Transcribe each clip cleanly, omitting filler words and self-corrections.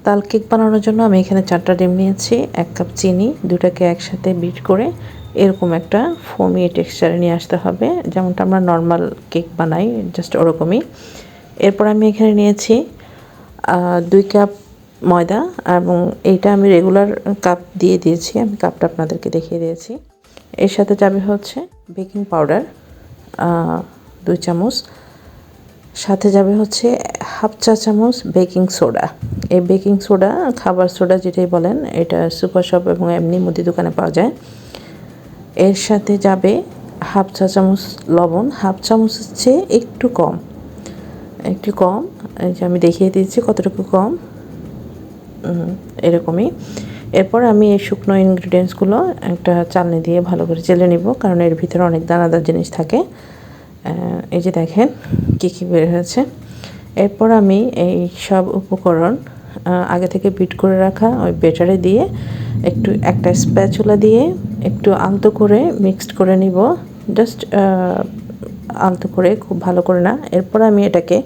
তাল কেক বানানোর জন্য আমি এখানে 4টা ডিম নিয়েছি, 1 কাপ চিনি, দুটাকে একসাথে বিট করে এরকম একটা ফোমি টেক্সচারে নিয়ে আসতে হবে, যেমনটা আমরা নর্মাল কেক বানাই জাস্ট ওরকমই। এরপর আমি এখানে নিয়েছি 2 কাপ ময়দা, এবং এইটা আমি রেগুলার কাপ দিয়ে দিয়েছি, আমি কাপটা আপনাদেরকে দেখিয়ে দিয়েছি। এর সাথে যাবে হচ্ছে বেকিং পাউডার 2 চামচ, সাথে যাবে হচ্ছে 1/2 চা চামচ বেকিং সোডা। এই বেকিং সোডা, খাবার সোডা যেটাই বলেন, এটা সুপার শপ এবং এমনি মুদি দোকানে পাওয়া যায়। এর সাথে যাবে 1/2 চা চামচ লবণ, 1/2 চামচের চেয়ে একটু কম, এই যে আমি দেখিয়ে দিয়েছি কতটুকু কম, এরকমই। এরপর আমি এই শুকনো ইনগ্রিডিয়েন্টসগুলো একটা চালনি দিয়ে ভালো করে চেলে নিব, কারণ এর ভিতরে অনেক দানাদার জিনিস থাকে। এই যে দেখেন কী কী বের হয়েছে। এরপর আমি এই সব উপকরণ আগে থেকে বিট করে রাখা ওই ব্যাটারে দিয়ে একটু একটা স্প্যাচুলা দিয়ে একটু আলতো করে মিক্সড করে নিব, জাস্ট আলতো করে, খুব ভালো করে না। এরপর আমি এটাকে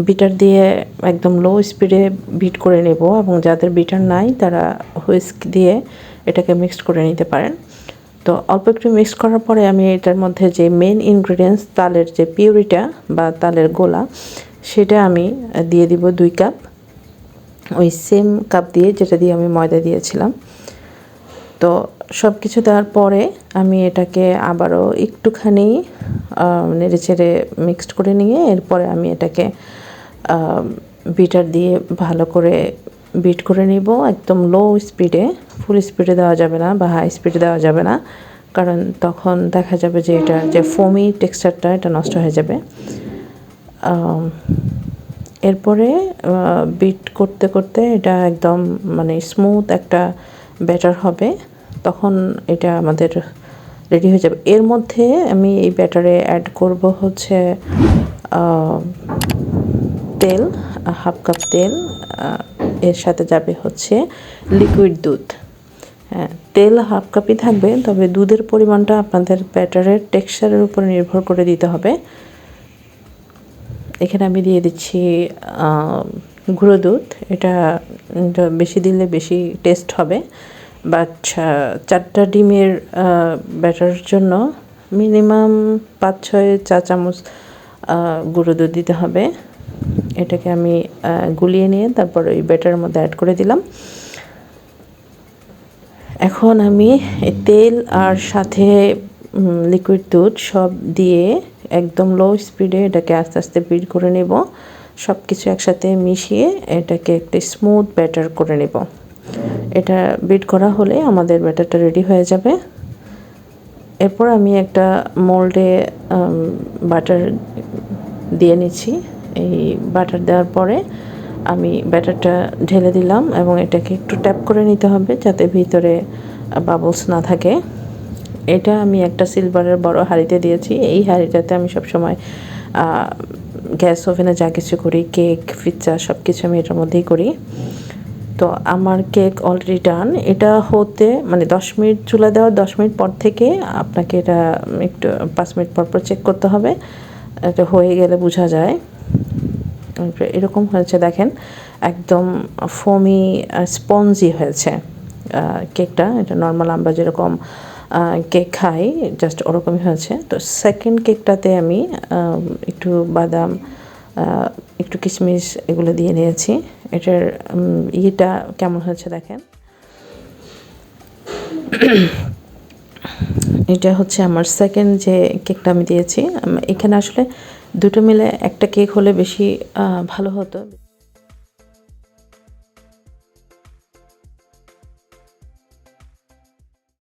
বিটার দিয়ে একদম লো স্পিডে বিট করে নেব, এবং যাদের বিটার নাই তারা হুইস্ক দিয়ে এটাকে মিক্সড করে নিতে পারেন। তো অল্প একটু মিক্স করার পরে আমি এটার মধ্যে যে মেন ইনগ্রিডিয়েন্টস তালের যে পিউরিটা বা তালের গোলা, সেটা আমি দিয়ে দিব 2 কাপ, ওই সেম কাপ দিয়ে যেটা দিয়ে আমি ময়দা দিয়েছিলাম। তো সব কিছু দেওয়ার পরে আমি এটাকে আবারও একটুখানি নেড়ে চেড়ে মিক্সড করে নিয়ে এরপরে আমি এটাকে বিটার দিয়ে ভালো করে বিট করে নিব, একদম লো স্পিডে, ফুল স্পিডে দেওয়া যাবে না বা হাই স্পিডে দেওয়া যাবে না, কারণ তখন দেখা যাবে যে এটা যে ফোমি টেক্সচারটা এটা নষ্ট হয়ে যাবে। এরপরে বিট করতে করতে এটা একদম মানে স্মুথ একটা ব্যাটার হবে, তখন এটা আমাদের রেডি হয়ে যাবে। এর মধ্যে আমি এই ব্যাটারে অ্যাড করব হচ্ছে তেল, 1/2 কাপ তেল, এর সাথে যাবে হচ্ছে লিকুইড দুধ। হ্যাঁ, তেল 1/2 কাপই থাকবে, তবে দুধের পরিমাণটা আপনাদের ব্যাটারের টেক্সচারের উপর নির্ভর করে দিতে হবে। এখানে আমি দিয়ে দিচ্ছি গুঁড়ো দুধ, এটা বেশি দিলে বেশি টেস্ট হবে, বাট 4টা ডিমের ব্যাটারের জন্য মিনিমাম 5-6 চা চামচ গুঁড়ো দুধ দিতে হবে। এটাকে আমি গুলিয়ে নিয়ে তারপর ওই ব্যাটারের মধ্যে অ্যাড করে দিলাম। এখন আমি তেল আর সাথে লিকুইড দুধ সব দিয়ে একদম লো স্পিডে এটাকে আস্তে আস্তে বিট করে নেব, সব কিছু একসাথে মিশিয়ে এটাকে একটা স্মুথ ব্যাটার করে নেব। এটা বিট করা হলে আমাদের ব্যাটারটা রেডি হয়ে যাবে। এরপর আমি একটা মোল্ডে বাটার দিয়ে নিচ্ছি। এই বাটার দেওয়ার পরে আমি ব্যাটারটা ঢেলে দিলাম, এবং এটাকে একটু ট্যাপ করে নিতে হবে যাতে ভিতরে বাবলস না থাকে। এটা আমি একটা সিলভারের বড় হাঁড়িতে দিয়েছি। এই হাঁড়িটাতে আমি সবসময় গ্যাস ওভেনে যা কিছু করি, কেক, পিৎজা সব কিছু আমি এটার মধ্যেই করি। তো আমার কেক অলরেডি ডান। এটা হতে মানে 10 মিনিট চুলা দেওয়ার 10 মিনিট পর থেকে আপনাকে এটা একটু 5 মিনিট পর পর চেক করতে হবে, এটা হয়ে গেলে বোঝা যায়। এরকম হয়েছে দেখেন, একদম ফোমি স্পঞ্জি হয়েছে কেকটা। এটা নর্মাল আমরা যেরকম কেক খাই জাস্ট ওরকমই হয়েছে। তো সেকেন্ড কেকটাতে আমি একটু বাদাম, একটু কিশমিশ এগুলো দিয়ে নিয়েছি। এটার ইয়েটা কেমন হয়েছে দেখেন। এটা হচ্ছে আমার সেকেন্ড যে কেকটা আমি দিয়েছি। এখানে আসলে দুটো মিলে একটা কেক হলে বেশি ভালো হতো।